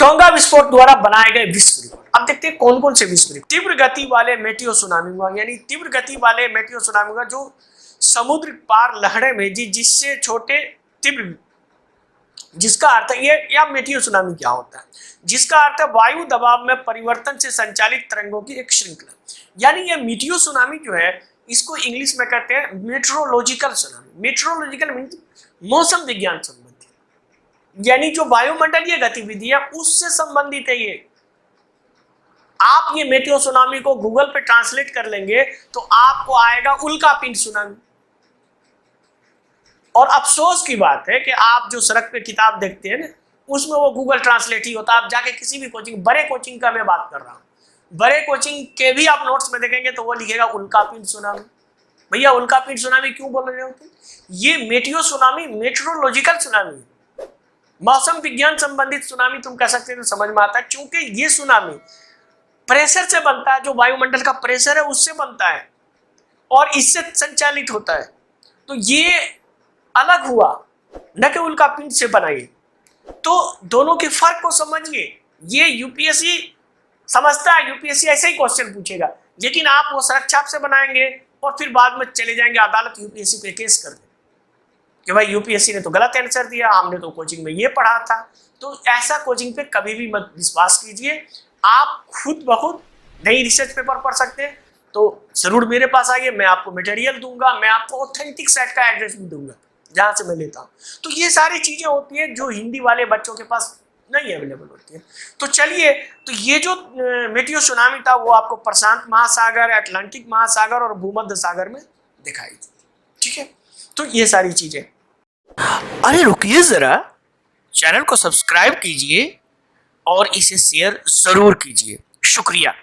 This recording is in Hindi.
टोंगा विस्फोट द्वारा बनाए गए विश्व रिकॉर्ड। अब देखते हैं कौन कौन से विश्व रिकॉर्ड। तीव्र गति वाले मेटियो सुनामी हुआ, यानी तीव्र गति वाले मेटियो सुनामी हुआ जो समुद्र पार लहरें भेजी जिससे छोटे तीव्र, जिसका अर्थ ये, या मेटियो सुनामी क्या होता है, जिसका अर्थ है वायु दबाव में परिवर्तन से संचालित तरंगों की एक श्रृंखला। यानी ये मेटियो सुनामी जो है इसको इंग्लिश में कहते हैं मेट्रोलॉजिकल सुनामी। मेट्रोलॉजिकल मीन्स मौसम विज्ञान संबंधित, यानी जो वायुमंडलीय गतिविधि है उससे संबंधित है ये। आप ये मेटियो सुनामी को गूगल पे ट्रांसलेट कर लेंगे तो आपको आएगा उल्कापिंड सुनामी। और अफसोस की बात है कि आप जो सड़क पे किताब देखते हैं ना उसमें वो गूगल ट्रांसलेट ही होता है। आप जाके किसी भी कोचिंग, बड़े कोचिंग का मैं बात कर रहा हूँ, बड़े कोचिंग के भी आप नोट्स में देखेंगे तो वो लिखेगा उल्कापिंड सुनामी। भैया उल्कापिंड सुनामी क्यों बोल रहे होते? ये मेटियो सुनामी मेट्रोलॉजिकल सुनामी, मौसम विज्ञान संबंधित सुनामी तुम कह सकते हो, तो समझ में आता है। क्योंकि ये सुनामी प्रेशर से बनता है, जो वायुमंडल का प्रेशर है उससे बनता है और इससे संचालित होता है। तो ये अलग हुआ, न कि उल्कापिंड से बनाइए। तो दोनों के फर्क को समझिए। ये यूपीएससी समझता है, यूपीएससी ऐसे ही क्वेश्चन पूछेगा, लेकिन आप वो सड़क छाप से बनाएंगे और फिर बाद में चले जाएंगे अदालत, यूपीएससी पे केस कर देंगे कि भाई यूपीएससी ने तो गलत आंसर दिया, हमने तो कोचिंग में ये पढ़ा था। तो ऐसा कोचिंग पे कभी भी मत विश्वास कीजिए। आप खुद ब खुद नई रिसर्च पेपर पढ़ सकते हैं तो जरूर मेरे पास आइए, मैं आपको मटेरियल दूंगा, मैं आपको ऑथेंटिक साइट का एड्रेस भी दूंगा जहाँ से मैं लेता हूँ। तो ये सारी चीजें होती है जो हिंदी वाले बच्चों के पास नहीं अवेलेबल होती है। तो चलिए, तो ये जो मेटियो सुनामी था वो आपको प्रशांत महासागर, अटलांटिक महासागर और भूमध्य सागर में दिखाई दी। ठीक है, तो ये सारी चीजें। अरे रुकिए जरा, चैनल को सब्सक्राइब कीजिए और इसे शेयर जरूर कीजिए। शुक्रिया।